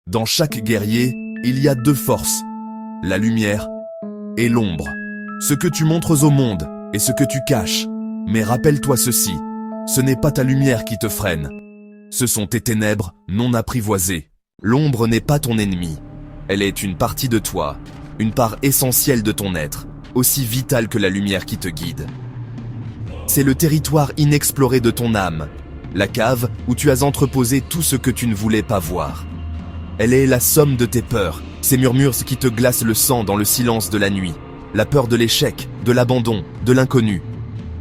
Dans chaque guerrier, il y a deux forces, la lumière et l'ombre. Ce que tu montres au monde et ce que tu caches. Mais rappelle-toi ceci, ce n'est pas ta lumière qui te freine. Ce sont tes ténèbres non apprivoisées. L'ombre n'est pas ton ennemi. Elle est une partie de toi, une part essentielle de ton être, aussi vitale que la lumière qui te guide. C'est le territoire inexploré de ton âme, la cave où tu as entreposé tout ce que tu ne voulais pas voir. Elle est la somme de tes peurs, ces murmures qui te glacent le sang dans le silence de la nuit, la peur de l'échec, de l'abandon, de l'inconnu.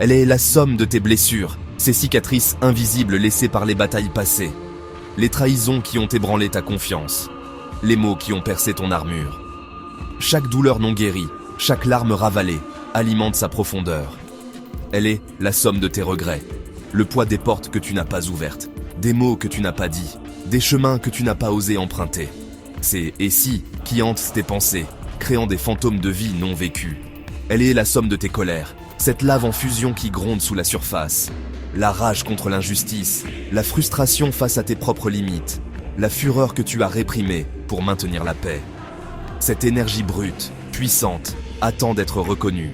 Elle est la somme de tes blessures, ces cicatrices invisibles laissées par les batailles passées, les trahisons qui ont ébranlé ta confiance, les maux qui ont percé ton armure. Chaque douleur non guérie, chaque larme ravalée, alimente sa profondeur. Elle est la somme de tes regrets, le poids des portes que tu n'as pas ouvertes, des mots que tu n'as pas dit, des chemins que tu n'as pas osé emprunter. C'est « et si » qui hantent tes pensées, créant des fantômes de vie non vécus. Elle est la somme de tes colères, cette lave en fusion qui gronde sous la surface. La rage contre l'injustice, la frustration face à tes propres limites, la fureur que tu as réprimée pour maintenir la paix. Cette énergie brute, puissante, attend d'être reconnue.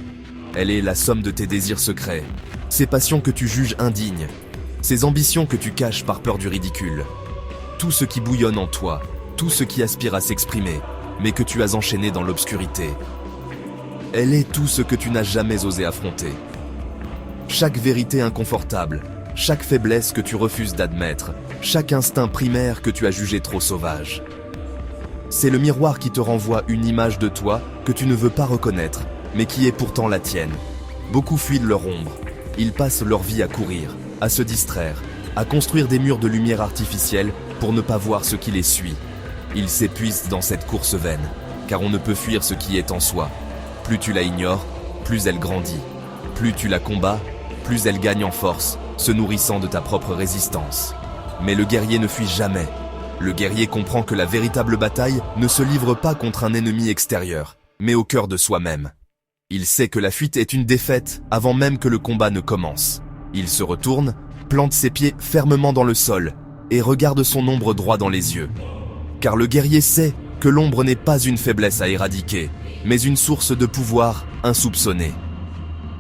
Elle est la somme de tes désirs secrets, ces passions que tu juges indignes, ces ambitions que tu caches par peur du ridicule. Tout ce qui bouillonne en toi, tout ce qui aspire à s'exprimer, mais que tu as enchaîné dans l'obscurité. Elle est tout ce que tu n'as jamais osé affronter. Chaque vérité inconfortable, chaque faiblesse que tu refuses d'admettre, chaque instinct primaire que tu as jugé trop sauvage. C'est le miroir qui te renvoie une image de toi que tu ne veux pas reconnaître, mais qui est pourtant la tienne. Beaucoup fuient de leur ombre. Ils passent leur vie à courir, à se distraire, à construire des murs de lumière artificielle pour ne pas voir ce qui les suit. Ils s'épuisent dans cette course vaine, car on ne peut fuir ce qui est en soi. Plus tu la ignores, plus elle grandit. Plus tu la combats, plus elle gagne en force, se nourrissant de ta propre résistance. Mais le guerrier ne fuit jamais. Le guerrier comprend que la véritable bataille ne se livre pas contre un ennemi extérieur, mais au cœur de soi-même. Il sait que la fuite est une défaite avant même que le combat ne commence. Il se retourne, plante ses pieds fermement dans le sol et regarde son ombre droit dans les yeux. Car le guerrier sait que l'ombre n'est pas une faiblesse à éradiquer, mais une source de pouvoir insoupçonnée.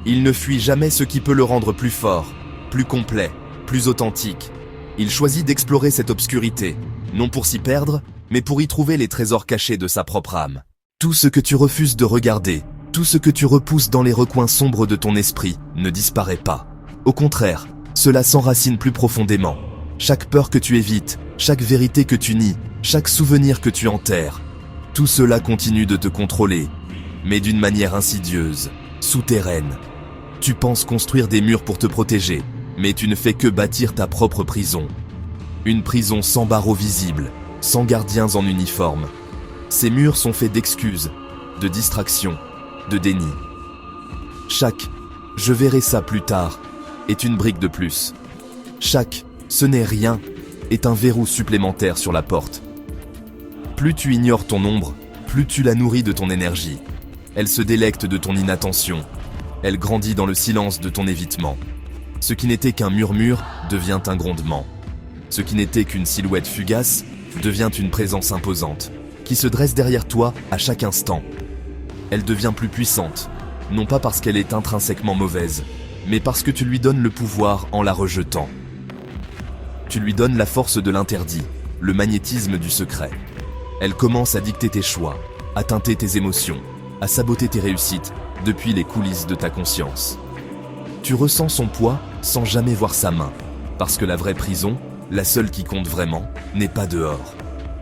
Il ne fuit jamais ce qui peut le rendre plus fort, plus complet, plus authentique. Il choisit d'explorer cette obscurité, non pour s'y perdre, mais pour y trouver les trésors cachés de sa propre âme. Tout ce que tu refuses de regarder, tout ce que tu repousses dans les recoins sombres de ton esprit ne disparaît pas. Au contraire, cela s'enracine plus profondément. Chaque peur que tu évites, chaque vérité que tu nies, chaque souvenir que tu enterres, tout cela continue de te contrôler, mais d'une manière insidieuse, souterraine. Tu penses construire des murs pour te protéger, mais tu ne fais que bâtir ta propre prison. Une prison sans barreaux visibles, sans gardiens en uniforme. Ces murs sont faits d'excuses, de distractions, de déni. Chaque « je verrai ça plus tard » est une brique de plus. Chaque « ce n'est rien » est un verrou supplémentaire sur la porte. Plus tu ignores ton ombre, plus tu la nourris de ton énergie. Elle se délecte de ton inattention. Elle grandit dans le silence de ton évitement. Ce qui n'était qu'un murmure devient un grondement. Ce qui n'était qu'une silhouette fugace devient une présence imposante, qui se dresse derrière toi à chaque instant. Elle devient plus puissante, non pas parce qu'elle est intrinsèquement mauvaise, mais parce que tu lui donnes le pouvoir en la rejetant. Tu lui donnes la force de l'interdit, le magnétisme du secret. Elle commence à dicter tes choix, à teinter tes émotions, à saboter tes réussites depuis les coulisses de ta conscience. Tu ressens son poids sans jamais voir sa main, parce que la vraie prison, la seule qui compte vraiment, n'est pas dehors.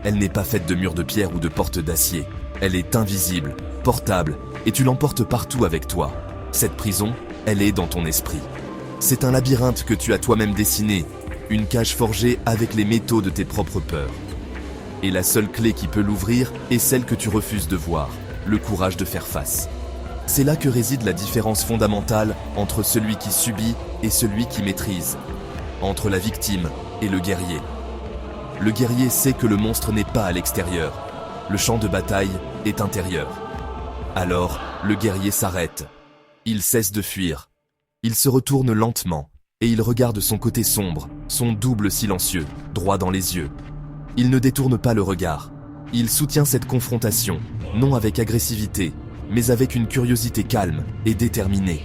Elle n'est pas faite de murs de pierre ou de portes d'acier. Elle est invisible, portable, et tu l'emportes partout avec toi. Cette prison, elle est dans ton esprit. C'est un labyrinthe que tu as toi-même dessiné, une cage forgée avec les métaux de tes propres peurs. Et la seule clé qui peut l'ouvrir est celle que tu refuses de voir, le courage de faire face. C'est là que réside la différence fondamentale entre celui qui subit et celui qui maîtrise, entre la victime et le guerrier. Le guerrier sait que le monstre n'est pas à l'extérieur, le champ de bataille est intérieur. Alors, le guerrier s'arrête. Il cesse de fuir. Il se retourne lentement et il regarde son côté sombre, son double silencieux, droit dans les yeux. Il ne détourne pas le regard, Il soutient cette confrontation, non avec agressivité, mais avec une curiosité calme et déterminée.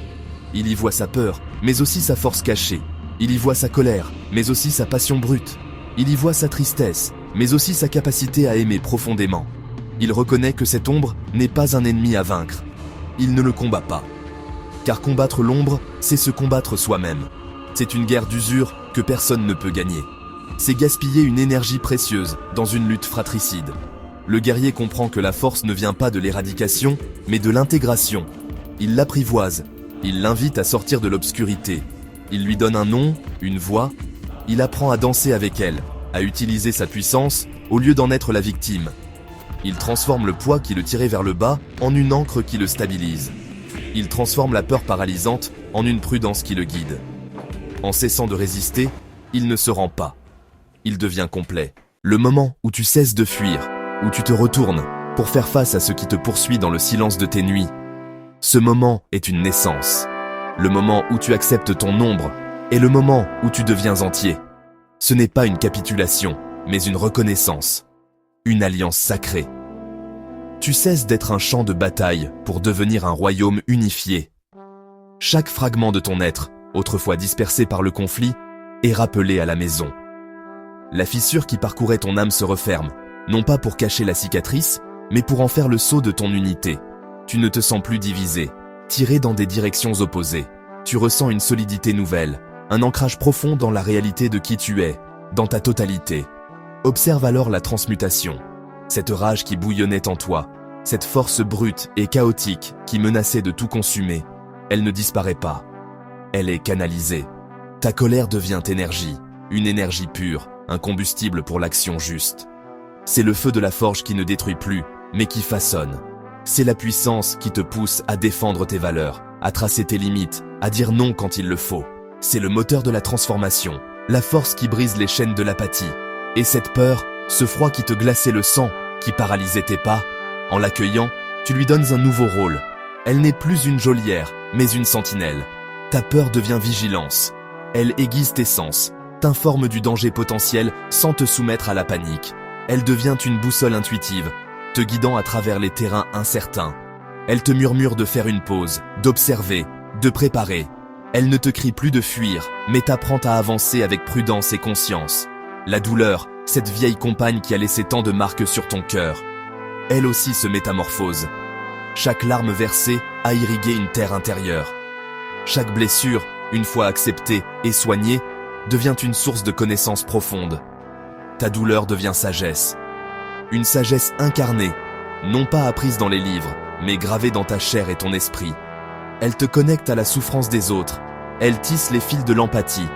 Il y voit sa peur, mais aussi sa force cachée. Il y voit sa colère, mais aussi sa passion brute. Il y voit sa tristesse, mais aussi sa capacité à aimer profondément. Il reconnaît que cette ombre n'est pas un ennemi à vaincre. Il ne le combat pas. Car combattre l'ombre, c'est se combattre soi-même. C'est une guerre d'usure que personne ne peut gagner. C'est gaspiller une énergie précieuse dans une lutte fratricide. Le guerrier comprend que la force ne vient pas de l'éradication, mais de l'intégration. Il l'apprivoise, il l'invite à sortir de l'obscurité. Il lui donne un nom, une voix. Il apprend à danser avec elle, à utiliser sa puissance au lieu d'en être la victime. Il transforme le poids qui le tirait vers le bas en une ancre qui le stabilise. Il transforme la peur paralysante en une prudence qui le guide. En cessant de résister, il ne se rend pas. Il devient complet. Le moment où tu cesses de fuir, où tu te retournes pour faire face à ce qui te poursuit dans le silence de tes nuits, ce moment est une naissance. Le moment où tu acceptes ton ombre est le moment où tu deviens entier. Ce n'est pas une capitulation, mais une reconnaissance. Une alliance sacrée. Tu cesses d'être un champ de bataille pour devenir un royaume unifié. Chaque fragment de ton être, autrefois dispersé par le conflit, est rappelé à la maison. La fissure qui parcourait ton âme se referme, non pas pour cacher la cicatrice, mais pour en faire le sceau de ton unité. Tu ne te sens plus divisé, tiré dans des directions opposées. Tu ressens une solidité nouvelle, un ancrage profond dans la réalité de qui tu es, dans ta totalité. Observe alors la transmutation, cette rage qui bouillonnait en toi, cette force brute et chaotique qui menaçait de tout consumer. Elle ne disparaît pas, elle est canalisée. Ta colère devient énergie, une énergie pure, un combustible pour l'action juste. C'est le feu de la forge qui ne détruit plus, mais qui façonne. C'est la puissance qui te pousse à défendre tes valeurs, à tracer tes limites, à dire non quand il le faut. C'est le moteur de la transformation, la force qui brise les chaînes de l'apathie. Et cette peur, ce froid qui te glaçait le sang, qui paralysait tes pas, en l'accueillant, tu lui donnes un nouveau rôle. Elle n'est plus une geôlière, mais une sentinelle. Ta peur devient vigilance. Elle aiguise tes sens, t'informe du danger potentiel sans te soumettre à la panique. Elle devient une boussole intuitive, te guidant à travers les terrains incertains. Elle te murmure de faire une pause, d'observer, de préparer. Elle ne te crie plus de fuir, mais t'apprend à avancer avec prudence et conscience. La douleur, cette vieille compagne qui a laissé tant de marques sur ton cœur, elle aussi se métamorphose. Chaque larme versée a irrigué une terre intérieure. Chaque blessure, une fois acceptée et soignée, devient une source de connaissances profondes. Ta douleur devient sagesse. Une sagesse incarnée, non pas apprise dans les livres, mais gravée dans ta chair et ton esprit. Elle te connecte à la souffrance des autres. Elle tisse les fils de l'empathie.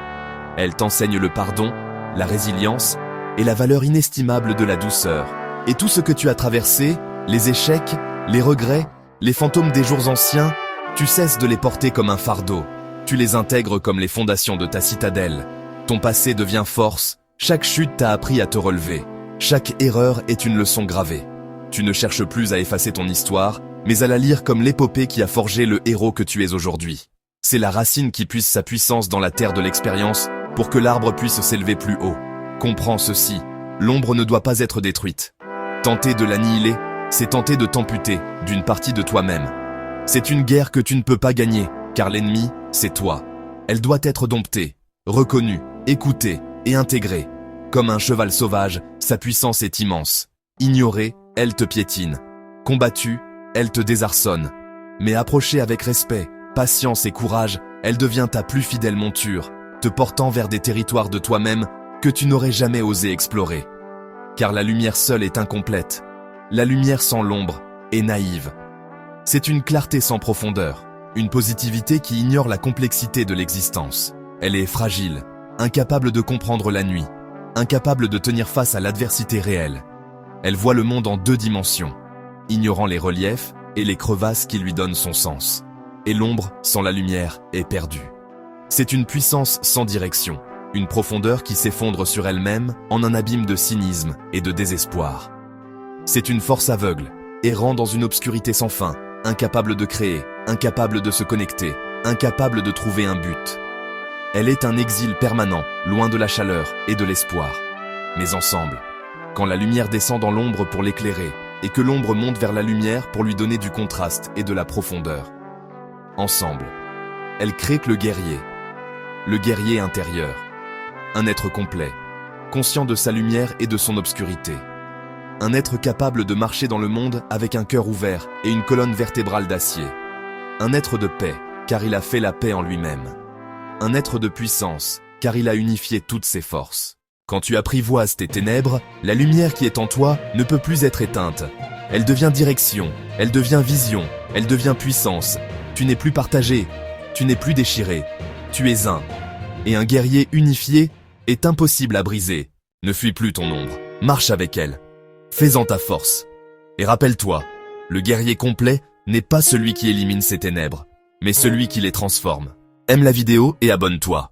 Elle t'enseigne le pardon, la résilience et la valeur inestimable de la douceur. Et tout ce que tu as traversé, les échecs, les regrets, les fantômes des jours anciens, tu cesses de les porter comme un fardeau. Tu les intègres comme les fondations de ta citadelle. Ton passé devient force. Chaque chute t'a appris à te relever. Chaque erreur est une leçon gravée. Tu ne cherches plus à effacer ton histoire, mais à la lire comme l'épopée qui a forgé le héros que tu es aujourd'hui. C'est la racine qui puise sa puissance dans la terre de l'expérience pour que l'arbre puisse s'élever plus haut. Comprends ceci, l'ombre ne doit pas être détruite. Tenter de l'annihiler, c'est tenter de t'amputer d'une partie de toi-même. C'est une guerre que tu ne peux pas gagner, car l'ennemi, c'est toi. Elle doit être domptée, reconnue, écoutée et intégrée. Comme un cheval sauvage, sa puissance est immense. Ignorée, elle te piétine. Combattue, elle te désarçonne. Mais approchée avec respect, patience et courage, elle devient ta plus fidèle monture, te portant vers des territoires de toi-même que tu n'aurais jamais osé explorer. Car la lumière seule est incomplète. La lumière sans l'ombre est naïve. C'est une clarté sans profondeur, une positivité qui ignore la complexité de l'existence. Elle est fragile, incapable de comprendre la nuit, incapable de tenir face à l'adversité réelle. Elle voit le monde en 2 dimensions, ignorant les reliefs et les crevasses qui lui donnent son sens. Et l'ombre, sans la lumière, est perdue. C'est une puissance sans direction, une profondeur qui s'effondre sur elle-même en un abîme de cynisme et de désespoir. C'est une force aveugle, errant dans une obscurité sans fin, incapable de créer, incapable de se connecter, incapable de trouver un but. Elle est un exil permanent, loin de la chaleur et de l'espoir. Mais ensemble, quand la lumière descend dans l'ombre pour l'éclairer, et que l'ombre monte vers la lumière pour lui donner du contraste et de la profondeur. Ensemble, elles créent le guerrier intérieur, un être complet, conscient de sa lumière et de son obscurité. Un être capable de marcher dans le monde avec un cœur ouvert et une colonne vertébrale d'acier. Un être de paix, car il a fait la paix en lui-même. Un être de puissance, car il a unifié toutes ses forces. Quand tu apprivoises tes ténèbres, la lumière qui est en toi ne peut plus être éteinte. Elle devient direction, elle devient vision, elle devient puissance. Tu n'es plus partagé, tu n'es plus déchiré, tu es un. Et un guerrier unifié est impossible à briser. Ne fuis plus ton ombre, marche avec elle. Fais-en ta force. Et rappelle-toi, le guerrier complet n'est pas celui qui élimine ses ténèbres, mais celui qui les transforme. Aime la vidéo et abonne-toi.